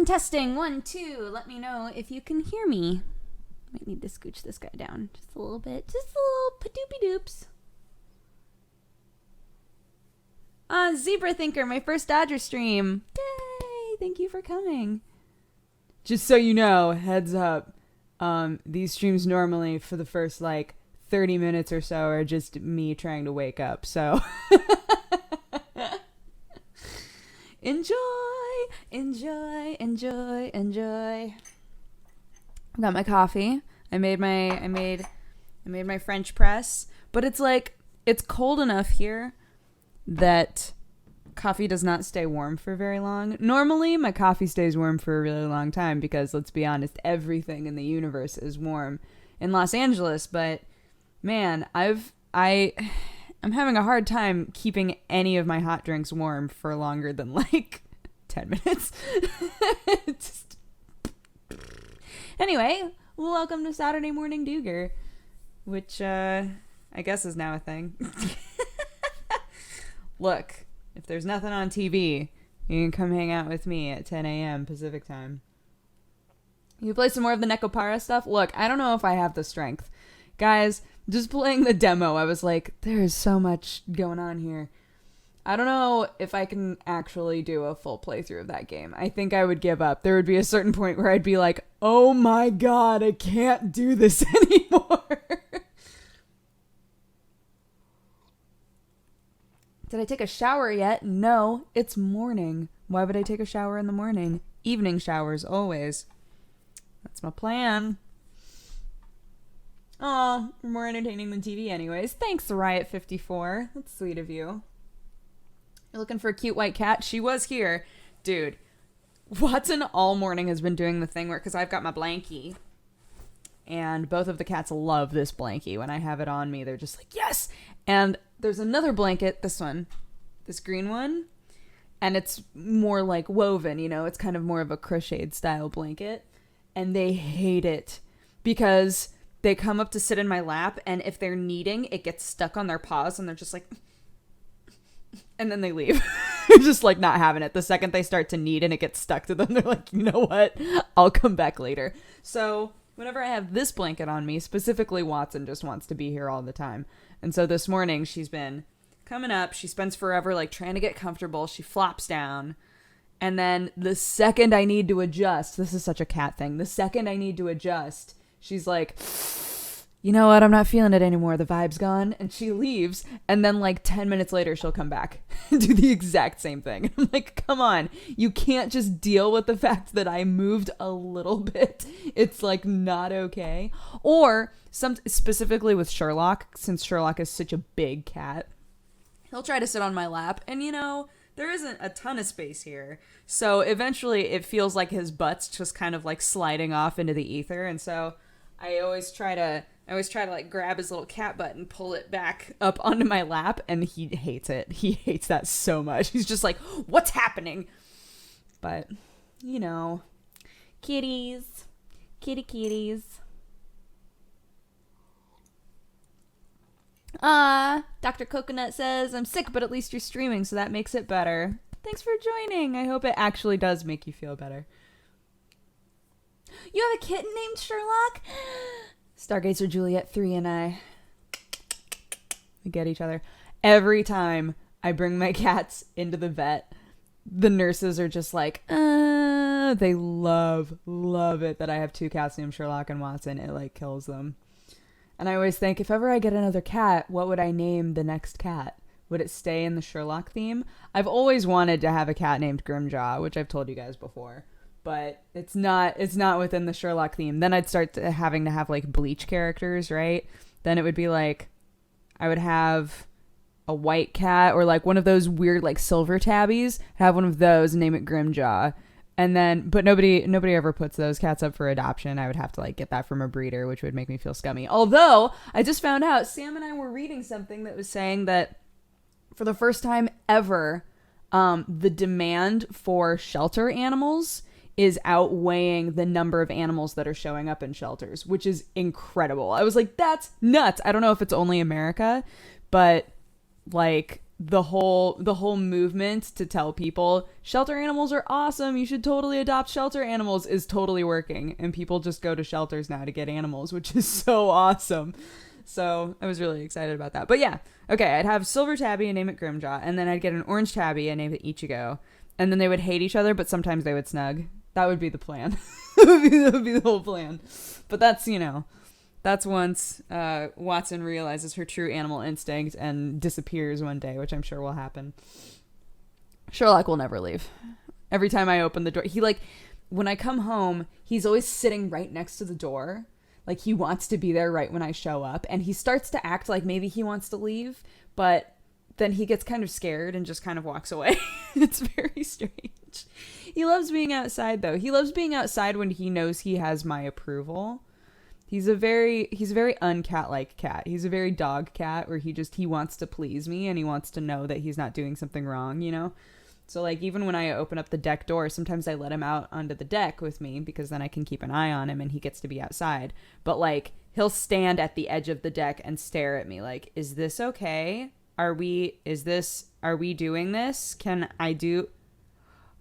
Testing. 1, 2. Let me know if you can hear me. Might need to scooch this guy down just a little bit. Just a little padoopy doops. Zebra Thinker, my first Dodger stream. Yay! Thank you for coming. Just so you know, heads up. These streams normally for the first 30 minutes or so are just me trying to wake up. So enjoy. I've got my coffee. I made my French press, but it's cold enough here that coffee does not stay warm for very long. Normally, my coffee stays warm for a really long time because, let's be honest, everything in the universe is warm in Los Angeles. But man, I'm having a hard time keeping any of my hot drinks warm for longer than 10 minutes. Anyway, welcome to Saturday Morning Dooger, which I guess is now a thing. Look, if there's nothing on TV, you can come hang out with me at 10 a.m. Pacific time. You play some more of the Nekopara stuff? Look, I don't know if I have the strength. Guys, just playing the demo, I was like, there is so much going on here. I don't know if I can actually do a full playthrough of that game. I think I would give up. There would be a certain point where I'd be like, oh my god, I can't do this anymore. Did I take a shower yet? No, it's morning. Why would I take a shower in the morning? Evening showers, always. That's my plan. Aw, more entertaining than TV anyways. Thanks, Riot54. That's sweet of you. You're looking for a cute white cat? She was here. Dude, Watson all morning has been doing the thing where, because I've got my blankie, and both of the cats love this blankie. When I have it on me, they're just like, yes! And there's another blanket, this one, this green one, and it's more like woven, it's kind of more of a crocheted style blanket, and they hate it because they come up to sit in my lap, and if they're kneading, it gets stuck on their paws, and they're just like, and then they leave. They're just not having it. The second they start to knead and it gets stuck to them, they're like, you know what? I'll come back later. So whenever I have this blanket on me, specifically Watson just wants to be here all the time. And so this morning she's been coming up. She spends forever trying to get comfortable. She flops down. And then the second I need to adjust, this is such a cat thing. The second I need to adjust, she's like, you know what? I'm not feeling it anymore. The vibe's gone. And she leaves. And then 10 minutes later, she'll come back and do the exact same thing. I'm like, come on. You can't just deal with the fact that I moved a little bit. It's not okay. Or specifically with Sherlock, since Sherlock is such a big cat, he'll try to sit on my lap. And there isn't a ton of space here. So eventually it feels like his butt's just kind of sliding off into the ether. And so I always try to grab his little cat butt and pull it back up onto my lap, and he hates it. He hates that so much. He's just like, what's happening? But, kitties. Kitties. Dr. Coconut says, I'm sick, but at least you're streaming, so that makes it better. Thanks for joining. I hope it actually does make you feel better. You have a kitten named Sherlock? Stargazer Juliet 3 and I get each other. Every time I bring my cats into the vet, the nurses are just like, they love it that I have two cats named Sherlock and Watson. It kills them. And I always think, if ever I get another cat, what would I name the next cat? Would it stay in the Sherlock theme? I've always wanted to have a cat named Grimjaw, which I've told you guys before. But it's not within the Sherlock theme. Then I'd start having to have Bleach characters, right? Then it would be I would have a white cat or one of those weird silver tabbies. Have one of those and name it Grimjaw. And then, but nobody ever puts those cats up for adoption. I would have to get that from a breeder, which would make me feel scummy. Although I just found out, Sam and I were reading something that was saying that for the first time ever, the demand for shelter animals is outweighing the number of animals that are showing up in shelters, which is incredible. I was like, that's nuts. I don't know if it's only America, but the whole movement to tell people shelter animals are awesome, you should totally adopt shelter animals, is totally working, and people just go to shelters now to get animals, which is so awesome. So I was really excited about that. But yeah, okay, I'd have silver tabby and name it Grimjaw, and then I'd get an orange tabby and name it Ichigo, and then they would hate each other, but sometimes they would snug. That would be the plan. That would be the whole plan. But that's, that's once Watson realizes her true animal instinct and disappears one day, which I'm sure will happen. Sherlock will never leave. Every time I open the door, when I come home, he's always sitting right next to the door. Like, he wants to be there right when I show up, and he starts to act like maybe he wants to leave, but then he gets kind of scared and just kind of walks away. It's very strange. He loves being outside, though. He loves being outside when he knows he has my approval. He's a very uncat-like cat. He's a very dog cat where he wants to please me and he wants to know that he's not doing something wrong, So, like, even when I open up the deck door, sometimes I let him out onto the deck with me because then I can keep an eye on him and he gets to be outside. But, like, he'll stand at the edge of the deck and stare at me like, is this okay? Are we doing this? Can I do?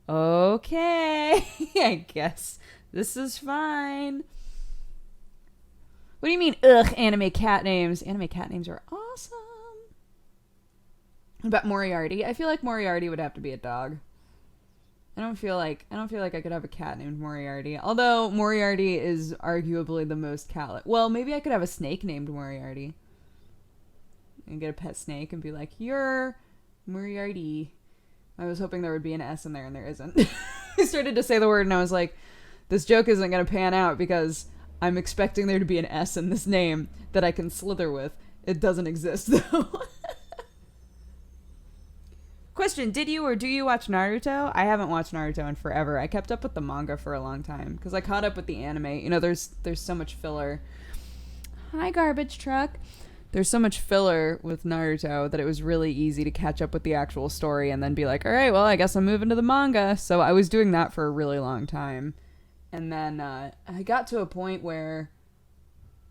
Okay. I guess this is fine. What do you mean, ugh, anime cat names? Anime cat names are awesome. What about Moriarty? I feel like Moriarty would have to be a dog. I don't feel like I could have a cat named Moriarty. Although Moriarty is arguably the most cat-like. Well, maybe I could have a snake named Moriarty. And get a pet snake and be like, you're Moriarty. I was hoping there would be an S in there, and there isn't. I started to say the word, and I was like, this joke isn't going to pan out because I'm expecting there to be an S in this name that I can slither with. It doesn't exist, though. Question, did you or do you watch Naruto? I haven't watched Naruto in forever. I kept up with the manga for a long time because I caught up with the anime. There's so much filler. Hi, garbage truck. There's so much filler with Naruto that it was really easy to catch up with the actual story and then be like, all right, well, I guess I'm moving to the manga. So I was doing that for a really long time. And then I got to a point where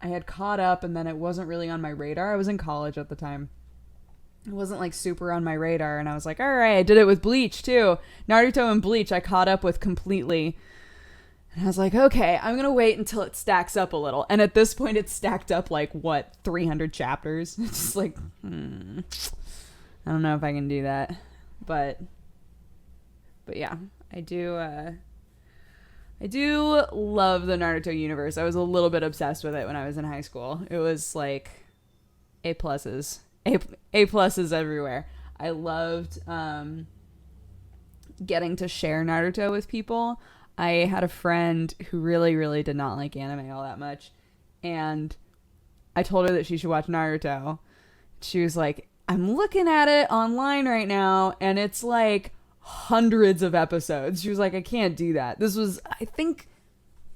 I had caught up and then it wasn't really on my radar. I was in college at the time. It wasn't like super on my radar. And I was like, all right, I did it with Bleach too. Naruto and Bleach I caught up with completely. And I was like, okay, I'm going to wait until it stacks up a little. And at this point, it's stacked up like, 300 chapters? It's just like, I don't know if I can do that. But yeah, I do love the Naruto universe. I was a little bit obsessed with it when I was in high school. It was like A pluses everywhere. I loved getting to share Naruto with people. I had a friend who really, really did not like anime all that much. And I told her that she should watch Naruto. She was like, I'm looking at it online right now, and it's like hundreds of episodes. She was like, I can't do that. This was, I think,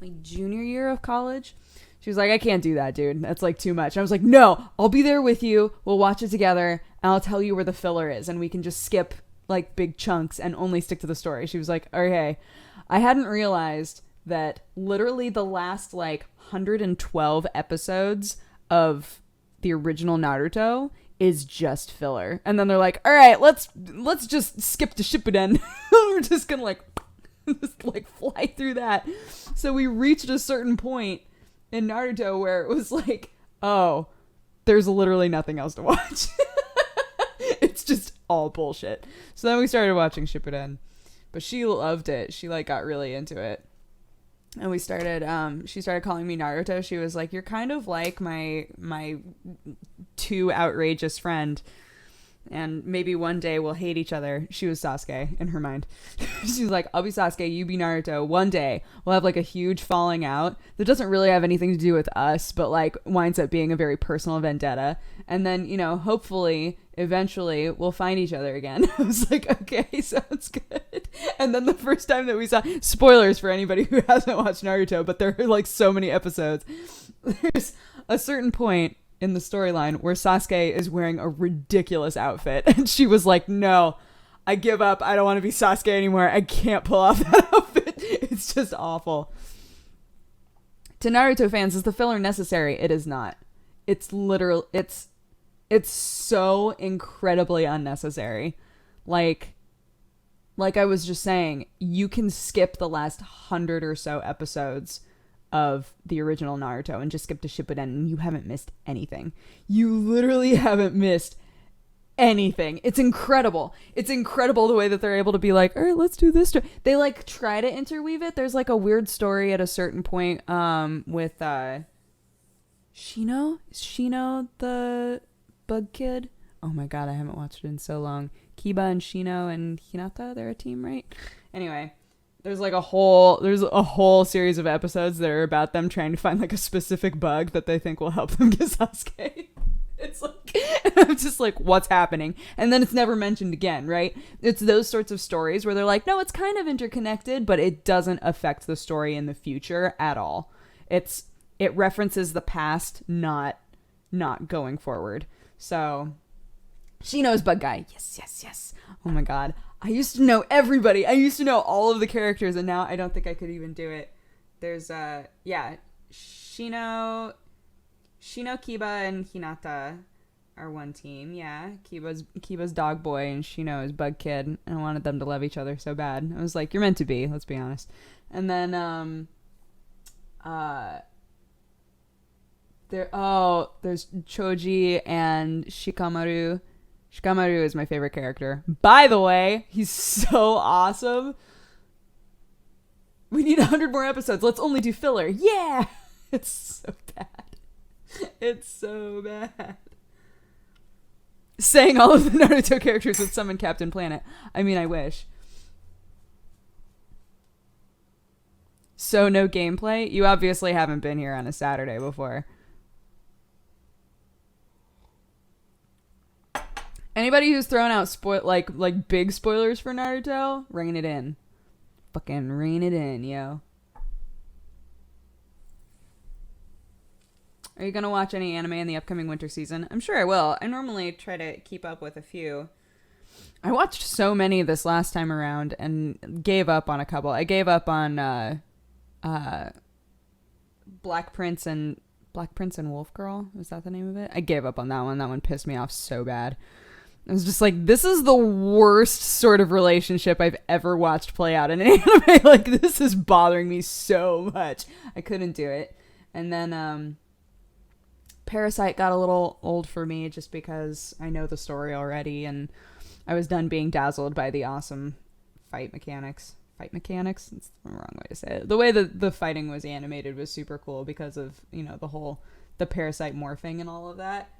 my junior year of college. She was like, I can't do that, dude. That's like too much. And I was like, no, I'll be there with you. We'll watch it together, and I'll tell you where the filler is, and we can just skip like big chunks and only stick to the story. She was like, okay. I hadn't realized that literally the last like 112 episodes of the original Naruto is just filler. And then they're like, all right, let's just skip to Shippuden. We're just gonna just fly through that. So we reached a certain point in Naruto where it was like, oh, there's literally nothing else to watch. It's just all bullshit. So then we started watching Shippuden. But she loved it. She got really into it. And we started, she started calling me Naruto. She was like, you're kind of like my too outrageous friend. And maybe one day we'll hate each other. She was Sasuke in her mind. She was like, I'll be Sasuke, you be Naruto. One day we'll have a huge falling out that doesn't really have anything to do with us, but winds up being a very personal vendetta. And then, hopefully, eventually we'll find each other again. I was like, okay, sounds good. And then the first time that we saw, spoilers for anybody who hasn't watched Naruto, but there are so many episodes. There's a certain point in the storyline where Sasuke is wearing a ridiculous outfit, and she was like, no, I give up. I don't want to be Sasuke anymore. I can't pull off that outfit. It's just awful. To Naruto fans, is the filler necessary? It is not. It's literal. It's It's so incredibly unnecessary. Like I was just saying, you can skip the last 100 or so episodes of the original Naruto and just skip to Shippuden and you haven't missed anything. You literally haven't missed anything. It's incredible. It's incredible the way that they're able to be like, all right, let's do this. They like try to interweave it. There's like a weird story at a certain point with Shino. Is Shino the bug kid? Oh my god, I haven't watched it in so long. Kiba and Shino and Hinata, they're a team, right? Anyway, there's a whole series of episodes that are about them trying to find like a specific bug that they think will help them get Sasuke. It's like, I'm just like, what's happening? And then it's never mentioned again, right? It's those sorts of stories where they're like, no, it's kind of interconnected, but it doesn't affect the story in the future at all. It references the past, not going forward. So Shino's bug guy. Yes. Oh my god. I used to know everybody. I used to know all of the characters, and now I don't think I could even do it. There's Shino, Kiba, and Hinata are one team. Yeah, Kiba's dog boy, and Shino is bug kid. And I wanted them to love each other so bad. I was like, you're meant to be. Let's be honest. And then there's Choji and Shikamaru. Shikamaru is my favorite character. By the way, he's so awesome. We need 100 more episodes. Let's only do filler. Yeah! It's so bad. It's so bad. Saying all of the Naruto characters would summon Captain Planet. I mean, I wish. So no gameplay? You obviously haven't been here on a Saturday before. Anybody who's thrown out like big spoilers for Naruto, rein it in. Fucking rein it in, yo. Are you gonna watch any anime in the upcoming winter season? I'm sure I will. I normally try to keep up with a few. I watched so many this last time around and gave up on a couple. I gave up on Black Prince and Wolf Girl. Is that the name of it? I gave up on that one. That one pissed me off so bad. I was just like, this is the worst sort of relationship I've ever watched play out in an anime. Like, this is bothering me so much. I couldn't do it. And then Parasite got a little old for me just because I know the story already and I was done being dazzled by the awesome fight mechanics. Fight mechanics? That's the wrong way to say it. The way that the fighting was animated was super cool because of, the Parasite morphing and all of that.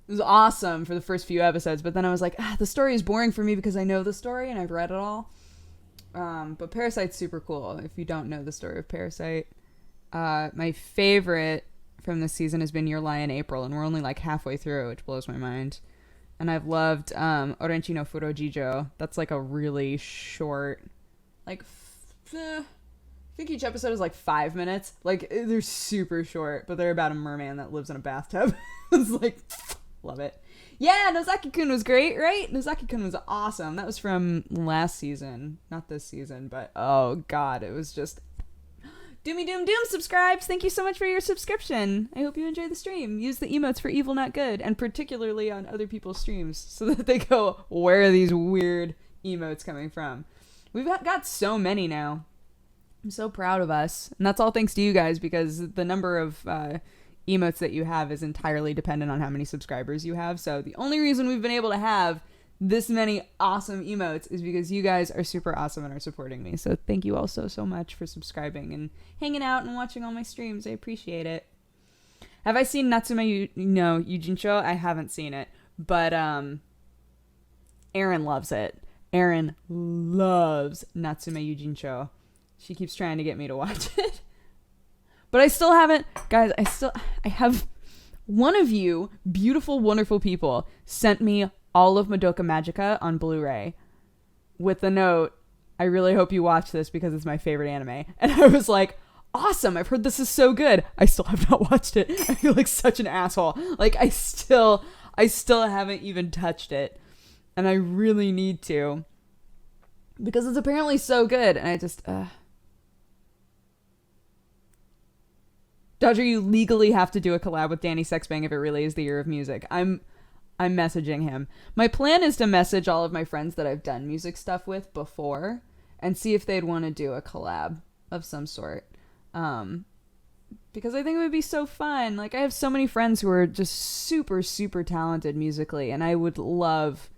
It was awesome for the first few episodes, but then I was like, the story is boring for me because I know the story and I've read it all. But Parasite's super cool if you don't know the story of Parasite. My favorite from this season has been Your Lie in April, and we're only like halfway through, which blows my mind. And I've loved Orenchi no Furojijo. That's like a really short, I think each episode is like 5 minutes. Like, they're super short, but they're about a merman that lives in a bathtub. It's like... Love it. Yeah, Nozaki-kun was great, right? Nozaki-kun was awesome. That was from last season. Not this season, but oh god, it was just... Doomy Doom Doom subscribes! Thank you so much for your subscription. I hope you enjoy the stream. Use the emotes for evil, not good, and particularly on other people's streams, so that they go, where are these weird emotes coming from? We've got so many now. I'm so proud of us. And that's all thanks to you guys, because the number of... emotes that you have is entirely dependent on how many subscribers you have. So the only reason we've been able to have this many awesome emotes is because you guys are super awesome and are supporting me. So thank you all so much for subscribing and hanging out and watching all my streams. I appreciate it. Have I seen Natsume Yujincho? I haven't seen it, but Erin loves it. Erin loves Natsume Yujincho. She keeps trying to get me to watch it. But I still haven't, guys, I have one of you beautiful, wonderful people sent me all of Madoka Magica on Blu-ray with the note, I really hope you watch this because it's my favorite anime. And I was like, awesome, I've heard this is so good. I still have not watched it. I feel like such an asshole. Like, I still haven't even touched it. And I really need to. Because it's apparently so good. And I just, Dodger, you legally have to do a collab with Danny Sexbang if it really is the year of music. I'm messaging him. My plan is to message all of my friends that I've done music stuff with before and see if they'd want to do a collab of some sort. Because I think it would be so fun. Like, I have so many friends who are just super, super talented musically, and I would love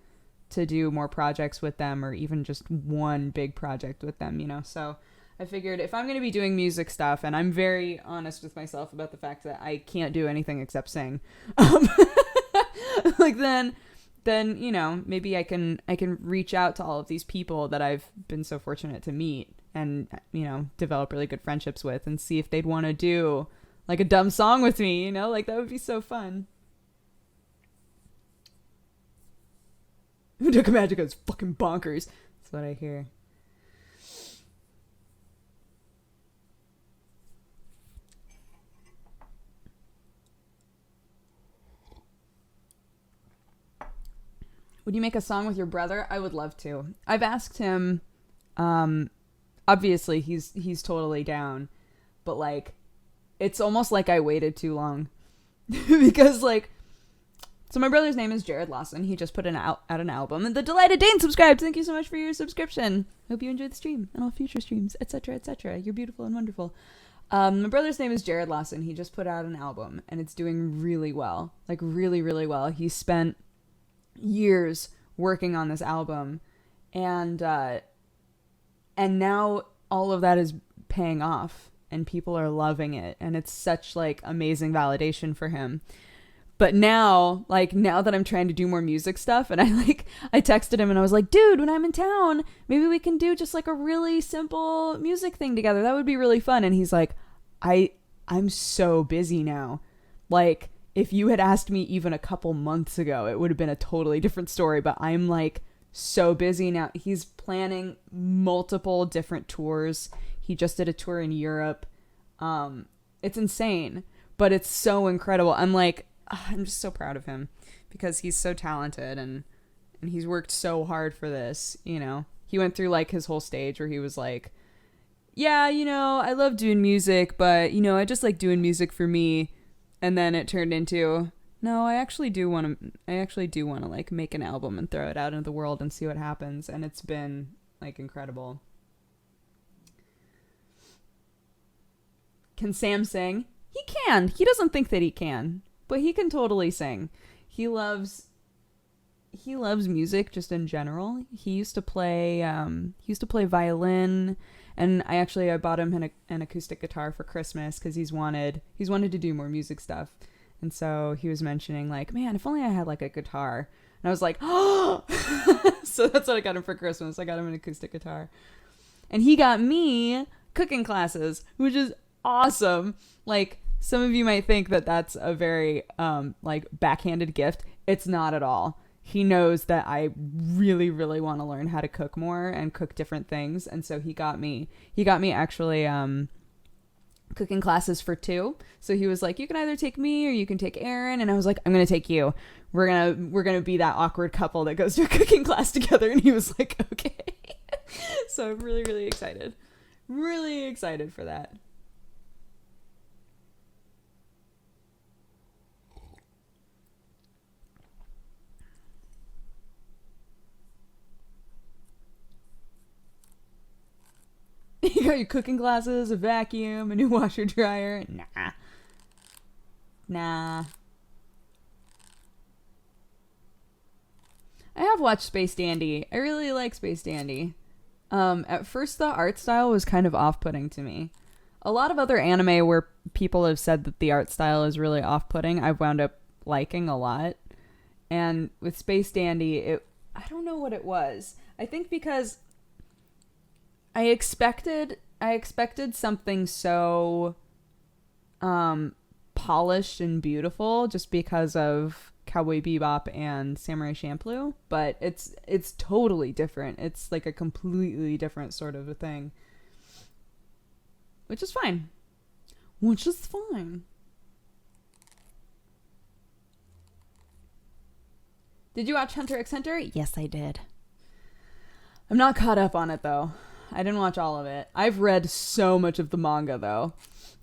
to do more projects with them, or even just one big project with them, you know? So I figured if I'm going to be doing music stuff, and I'm very honest with myself about the fact that I can't do anything except sing, like then, you know, maybe I can reach out to all of these people that I've been so fortunate to meet and, you know, develop really good friendships with, and see if they'd want to do like a dumb song with me, you know? Like, that would be so fun. Udoka Magica is fucking bonkers. That's what I hear. Would you make a song with your brother? I would love to. I've asked him. Obviously, he's totally down, but like, it's almost like I waited too long because like. So my brother's name is Jared Lawson. He just put out an album. And the Delighted Dane subscribed. Thank you so much for your subscription. Hope you enjoyed the stream and all future streams, etc., etc. You're beautiful and wonderful. My brother's name is Jared Lawson. He just put out an album, and it's doing really well. Like, really, really well. He spent years working on this album, and now all of that is paying off, and people are loving it, and it's such, like, amazing validation for him. But now that I'm trying to do more music stuff, and I texted him and I was like, dude, when I'm in town, maybe we can do just like a really simple music thing together. That would be really fun. And he's like, I'm so busy now. Like, if you had asked me even a couple months ago, it would have been a totally different story. But I'm like so busy now. He's planning multiple different tours. He just did a tour in Europe. It's insane, but it's so incredible. I'm just so proud of him because he's so talented and he's worked so hard for this, you know. He went through like his whole stage where he was like, yeah, you know, I love doing music, but, you know, I just like doing music for me. And then it turned into, no, I actually do want to like make an album and throw it out into the world and see what happens. And it's been like incredible. Can Sam sing? He can. He doesn't think that he can. But he can totally sing. He loves music just in general. He used to play violin, and I bought him an acoustic guitar for Christmas because he's wanted to do more music stuff. And so he was mentioning like, man, if only I had like a guitar. And I was like, oh. So that's what I got him for Christmas. I got him an acoustic guitar. And he got me cooking classes, which is awesome. Like, some of you might think that that's a very, like, backhanded gift. It's not at all. He knows that I really, really want to learn how to cook more and cook different things. And so he got me actually cooking classes for 2. So he was like, you can either take me or you can take Aaron. And I was like, I'm going to take you. We're going to be that awkward couple that goes to a cooking class together. And he was like, okay. So I'm really, really excited. Really excited for that. You got your cooking classes, a vacuum, a new washer dryer. Nah. I have watched Space Dandy. I really like Space Dandy. At first the art style was kind of off-putting to me. A lot of other anime where people have said that the art style is really off-putting, I've wound up liking a lot. And with Space Dandy, I don't know what it was. I think because I expected something so polished and beautiful just because of Cowboy Bebop and Samurai Champloo, but it's totally different. It's like a completely different sort of a thing, which is fine. Did you watch Hunter x Hunter? Yes, I did. I'm not caught up on it though. I didn't watch all of it. I've read so much of the manga though.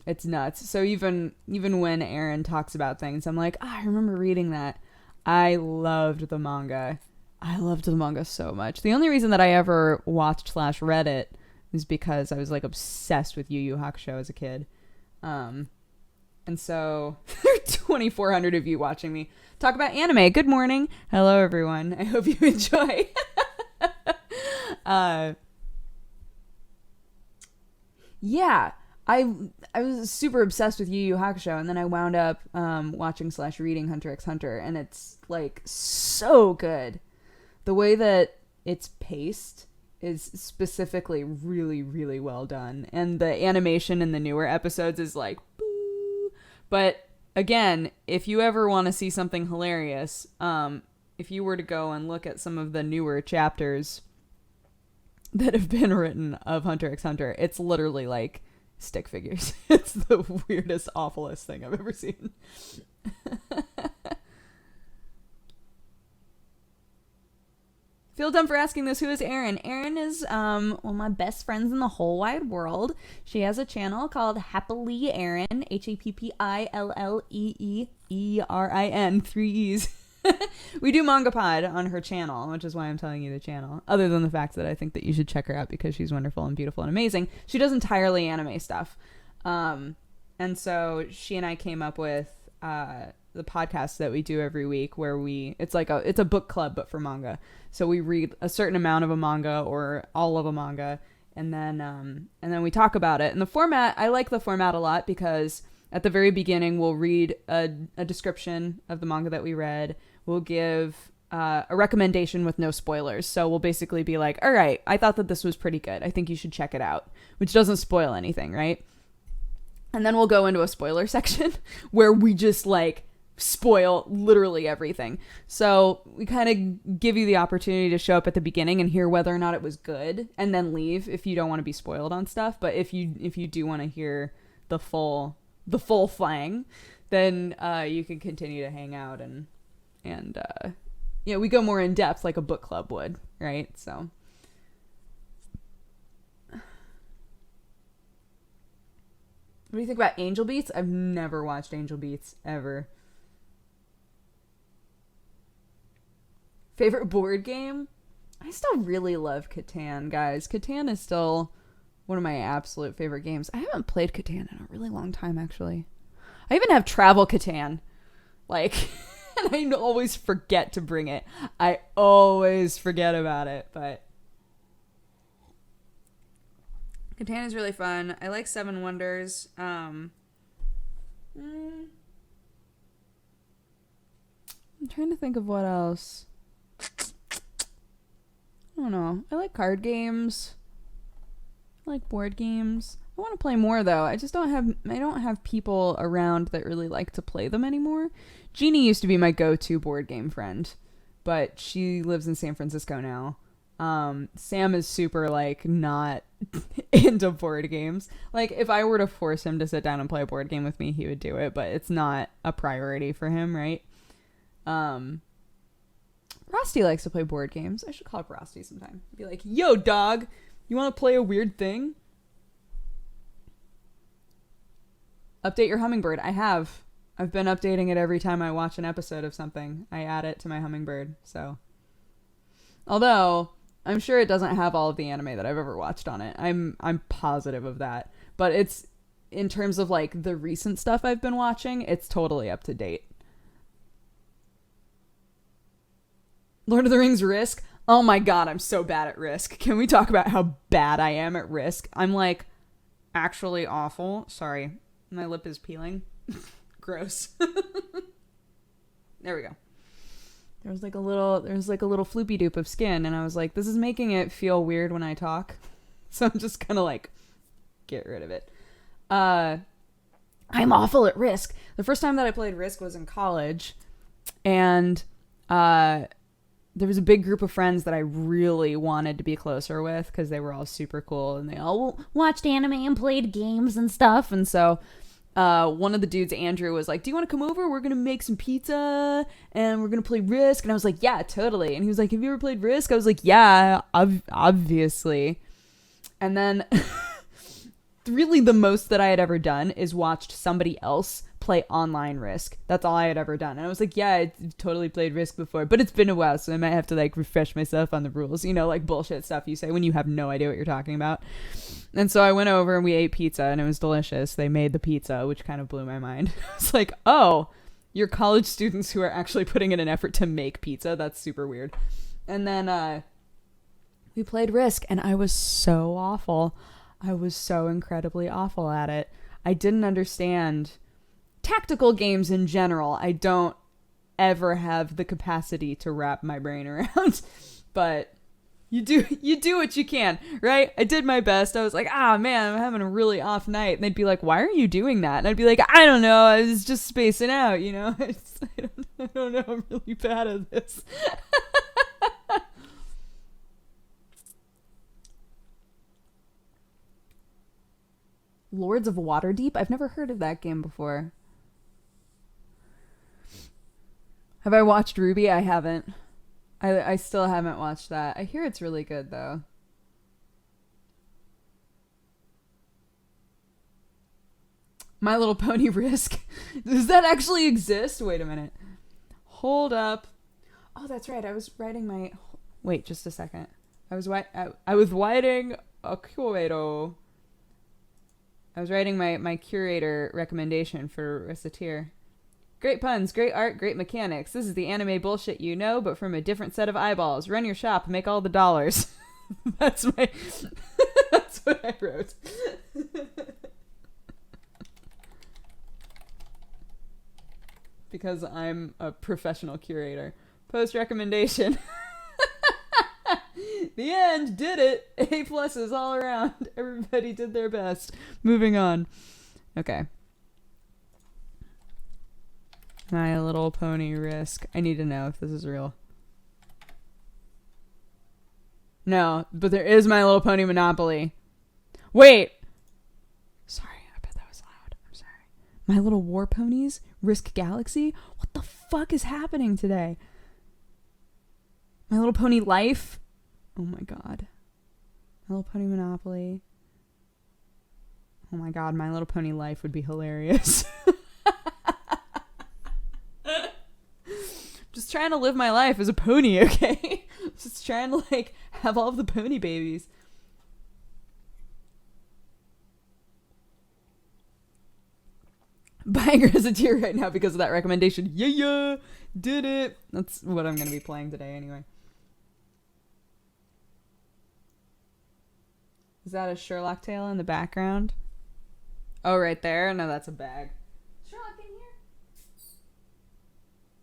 It's nuts. So even when Aaron talks about things, I'm like, I remember reading that. I loved the manga. I loved the manga so much. The only reason that I ever watched / read it is because I was like obsessed with Yu Yu Hakusho as a kid. And so there are 2,400 of you watching me talk about anime. Good morning. Hello, everyone. I hope you enjoy. Yeah, I was super obsessed with Yu Yu Hakusho, and then I wound up watching / reading Hunter x Hunter, and it's like so good. The way that it's paced is specifically really, really well done, and the animation in the newer episodes is like boo. But again, if you ever want to see something hilarious, if you were to go and look at some of the newer chapters that have been written of Hunter x Hunter, it's literally like stick figures. It's the weirdest, awfulest thing I've ever seen. Feel dumb for asking this. Who is Erin? Erin is one of my best friends in the whole wide world. She has a channel called Happily Erin, HAPPILLEEERIN, 3 E's. We do Manga Pod on her channel, which is why I'm telling you the channel. Other than the fact that I think that you should check her out because she's wonderful and beautiful and amazing. She does entirely anime stuff. And so she and I came up with the podcast that we do every week where it's a book club, but for manga. So we read a certain amount of a manga or all of a manga. And then we talk about it. And the format, I like the format a lot because at the very beginning, we'll read a description of the manga that we read. We'll give a recommendation with no spoilers. So we'll basically be like, all right, I thought that this was pretty good. I think you should check it out, which doesn't spoil anything, right? And then we'll go into a spoiler section where we just like spoil literally everything. So we kind of give you the opportunity to show up at the beginning and hear whether or not it was good and then leave if you don't want to be spoiled on stuff. But if you do want to hear the full flang, then you can continue to hang out and we go more in depth like a book club would, right? So what do you think about Angel Beats? I've never watched Angel Beats ever. Favorite board game? I still really love Catan, guys. Catan is still one of my absolute favorite games. I haven't played Catan in a really long time, actually. I even have Travel Catan. Like, and I always forget to bring it. I always forget about it, but Catan is really fun. I like Seven Wonders. I'm trying to think of what else. I don't know. I like card games. I like board games. I want to play more though. I don't have people around that really like to play them anymore. Jeannie used to be my go-to board game friend, but she lives in San Francisco now. Sam is super like not into board games. Like if I were to force him to sit down and play a board game with me, he would do it, but it's not a priority for him, right? Rusty likes to play board games. I should call up Rusty sometime. Be like, yo, dog, you want to play a weird thing? Update your hummingbird. I've been updating it every time I watch an episode of something. I add it to my hummingbird. So, although I'm sure it doesn't have all of the anime that I've ever watched on it. I'm positive of that. But it's in terms of like the recent stuff I've been watching, it's totally up to date. Lord of the Rings Risk. Oh my god, I'm so bad at Risk. Can we talk about how bad I am at Risk? I'm like actually awful. Sorry, my lip is peeling. Gross. There we go. There's like a little floopy doop of skin, and I was like, this is making it feel weird when I talk. So I'm just gonna like get rid of it. I'm awful at Risk. The first time that I played Risk was in college, and there was a big group of friends that I really wanted to be closer with because they were all super cool and they all watched anime and played games and stuff. And so one of the dudes, Andrew, was like, do you want to come over? We're going to make some pizza and we're going to play Risk. And I was like, yeah, totally. And he was like, have you ever played Risk? I was like, yeah, obviously. And then really the most that I had ever done is watched somebody else play online Risk. That's all I had ever done. And I was like, yeah, I totally played Risk before, but it's been a while, so I might have to like refresh myself on the rules, you know, like bullshit stuff you say when you have no idea what you're talking about. And so I went over and we ate pizza, and it was delicious. They made the pizza, which kind of blew my mind. It's like, oh, you're college students who are actually putting in an effort to make pizza. That's super weird. And then we played Risk, and I was so awful. I was so incredibly awful at it. I didn't understand tactical games in general. I don't ever have the capacity to wrap my brain around, but you do what you can, right? I did my best. I was like, man, I'm having a really off night. And they'd be like, why are you doing that? And I'd be like, I don't know. I was just spacing out, you know? I don't know. I'm really bad at this. Lords of Waterdeep? I've never heard of that game before. Have I watched Ruby? I haven't. I still haven't watched that. I hear it's really good, though. My Little Pony Risk. Does that actually exist? Wait a minute. Hold up. Oh, that's right. I was writing my... Wait, just a second. I was writing a curator. I was writing my curator recommendation for Reciteer. Great puns, great art, great mechanics. This is the anime bullshit you know, but from a different set of eyeballs. Run your shop, make all the dollars. That's what I wrote. Because I'm a professional curator. Post recommendation. The end, did it. A pluses all around. Everybody did their best. Moving on. Okay. My Little Pony Risk. I need to know if this is real. No, but there is My Little Pony Monopoly. Wait. Sorry, I bet that was loud. I'm sorry. My Little War Ponies? Risk Galaxy? What the fuck is happening today? My Little Pony Life? Oh my god. My Little Pony Monopoly. Oh my god, My Little Pony Life would be hilarious. Just trying to live my life as a pony, okay? Just trying to, like, have all of the pony babies. Buying Reciteer right now because of that recommendation. Yeah, did it. That's what I'm going to be playing today anyway. Is that a Sherlock tale in the background? Oh, right there? No, that's a bag. Sherlock in here? Is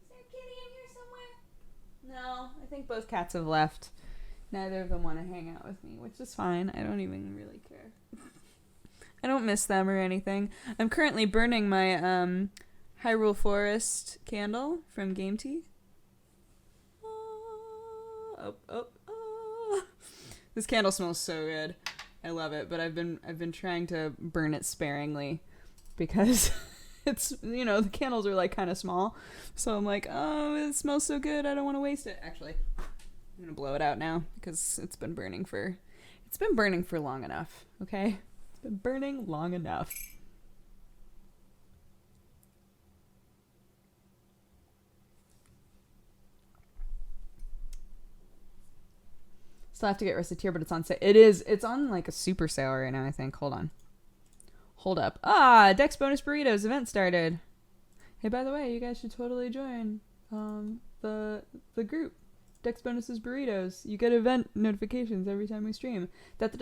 there a kitty in here somewhere? No, I think both cats have left. Neither of them want to hang out with me, which is fine. I don't even really care. I don't miss them or anything. I'm currently burning my Hyrule Forest candle from Game Tea. This candle smells so good. I love it, but I've been trying to burn it sparingly because it's, you know, the candles are like kind of small. So I'm like, oh, it smells so good. I don't want to waste it. Actually, I'm going to blow it out now because it's been burning for long enough. Okay. It's been burning long enough. Still have to get Reciteer, but it's on sale. It's on like a super sale right now, I think. Hold up. Dex Bonus Burritos event started. Hey, by the way, you guys should totally join the group. Dex Bonuses Burritos. You get event notifications every time we stream. Where's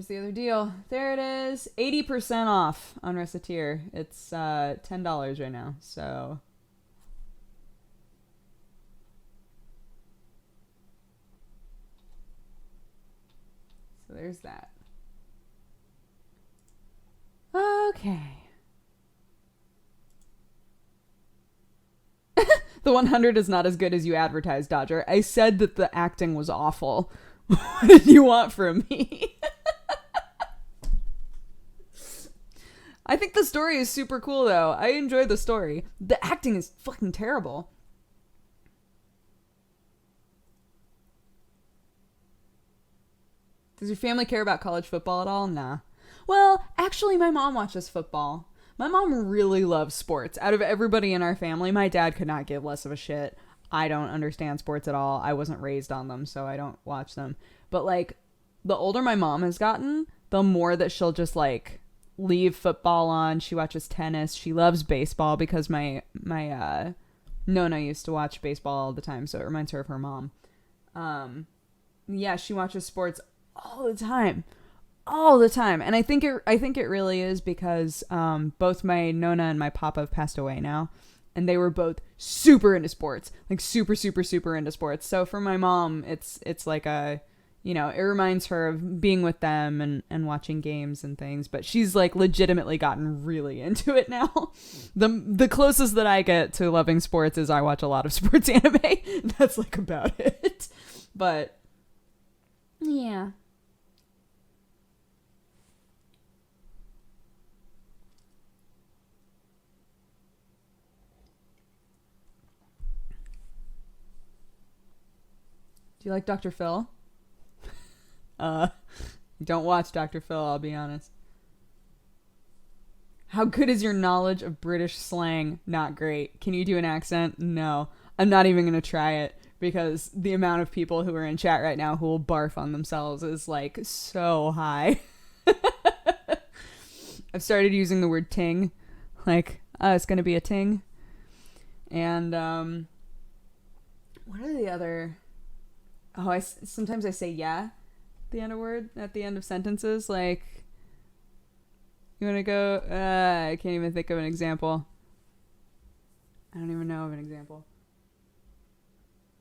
the other deal? There it is. 80% off on Reciteer. It's $10 right now, so... So there's that. Okay. The 100 is not as good as you advertised, Dodger. I said that the acting was awful. What did you want from me? I think the story is super cool, though. I enjoy the story. The acting is fucking terrible. Does your family care about college football at all? Nah. Well, actually, my mom watches football. My mom really loves sports. Out of everybody in our family, my dad could not give less of a shit. I don't understand sports at all. I wasn't raised on them, so I don't watch them. But, like, the older my mom has gotten, the more that she'll just, like, leave football on. She watches tennis. She loves baseball because my Nona used to watch baseball all the time, so it reminds her of her mom. Yeah, she watches sports all the time. All the time. And I think it really is because both my Nona and my Papa have passed away now. And they were both super into sports. Like super, super, super into sports. So for my mom, it's like a, you know, it reminds her of being with them and watching games and things. But she's like legitimately gotten really into it now. The closest that I get to loving sports is I watch a lot of sports anime. That's like about it. But yeah. Do you like Dr. Phil? Don't watch Dr. Phil, I'll be honest. How good is your knowledge of British slang? Not great. Can you do an accent? No. I'm not even going to try it because the amount of people who are in chat right now who will barf on themselves is like so high. I've started using the word ting. Like, it's going to be a ting. And, what are the other... Oh, sometimes I say yeah at the end of sentences. Like, you want to go? I can't even think of an example. I don't even know of an example.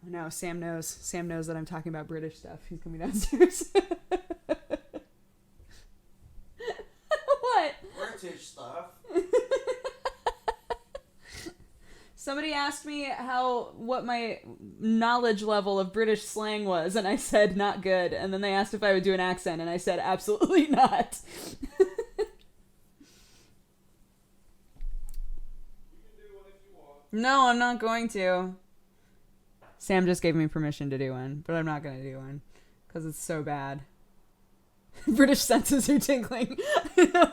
Oh no, Sam knows. Sam knows that I'm talking about British stuff. He's coming downstairs. What? British stuff. Somebody asked me what my knowledge level of British slang was, and I said not good. And then they asked if I would do an accent, and I said absolutely not. You can do one if you want. No, I'm not going to. Sam just gave me permission to do one, but I'm not going to do one because it's so bad. British senses are tingling.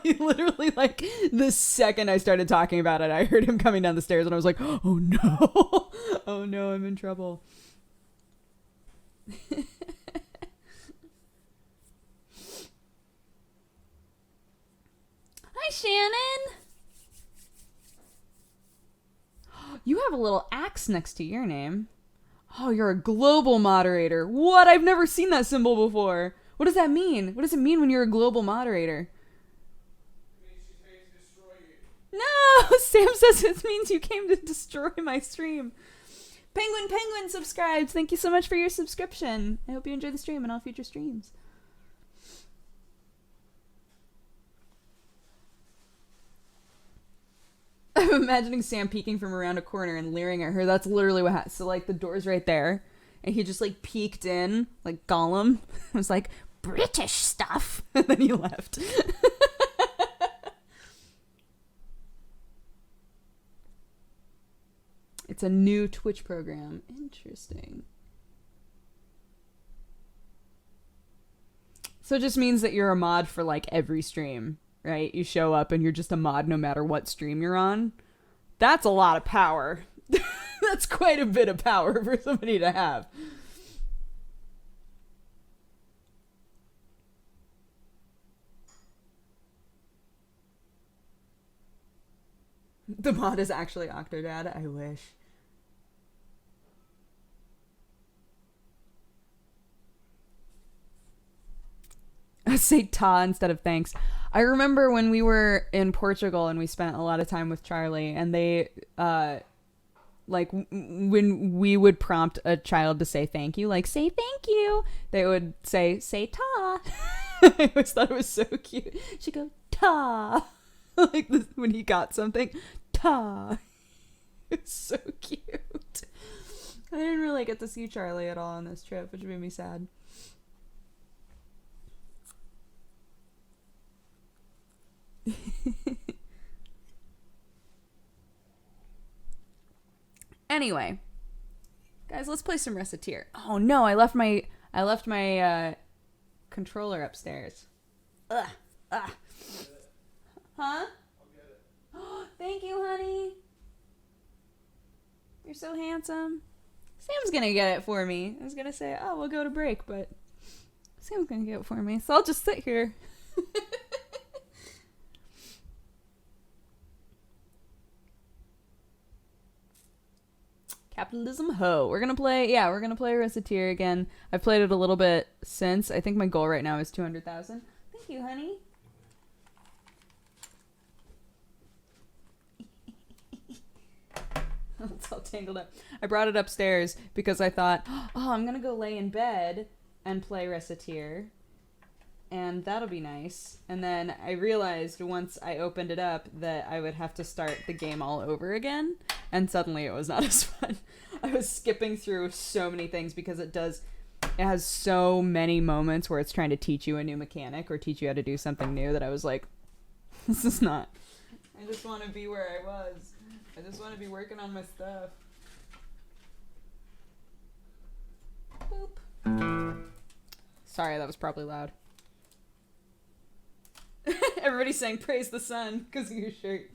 He literally, like, the second I started talking about it, I heard him coming down the stairs and I was like, oh no. Oh no, I'm in trouble. Hi, Shannon. You have a little axe next to your name. Oh, you're a global moderator. What? I've never seen that symbol before. What does that mean? What does it mean when you're a global moderator? It means she came to destroy you. No! Sam says it means you came to destroy my stream. Penguin subscribes. Thank you so much for your subscription. I hope you enjoy the stream and all future streams. I'm imagining Sam peeking from around a corner and leering at her. That's literally what happened. So, like, the door's right there. And he just, like, peeked in, like Gollum. I was like, British stuff. And then he left. It's a new Twitch program. Interesting. So it just means that you're a mod for, like, every stream, right? You show up and you're just a mod no matter what stream you're on. That's a lot of power. That's quite a bit of power for somebody to have. The mod is actually Octodad. I wish. I say ta instead of thanks. I remember when we were in Portugal and we spent a lot of time with Charlie, and they like when we would prompt a child to say thank you, like say thank you, they would say ta. I always thought it was so cute. She'd go ta. Like this, when he got something, ta. It's so cute. I didn't really get to see Charlie at all on this trip, which made me sad. Anyway, guys, let's play some Reciteer. Oh no, I left my controller upstairs. Ugh. Ugh. Huh? I'll get it. Thank you, honey. You're so handsome. Sam's gonna get it for me. I was gonna say, oh, we'll go to break, but Sam's gonna get it for me, so I'll just sit here. Capitalism ho. We're gonna play Reciteer again. I've played it a little bit since. I think my goal right now is 200,000. Thank you, honey. It's all tangled up. I brought it upstairs because I thought, oh, I'm gonna go lay in bed and play Reciteer, and that'll be nice. And then I realized once I opened it up that I would have to start the game all over again, and suddenly it was not as fun. I was skipping through so many things because it has so many moments where it's trying to teach you a new mechanic or teach you how to do something new that I was like, this is not. I just want to be where I was. I just want to be working on my stuff. Boop. Sorry, that was probably loud. Everybody's saying praise the sun because of your shirt.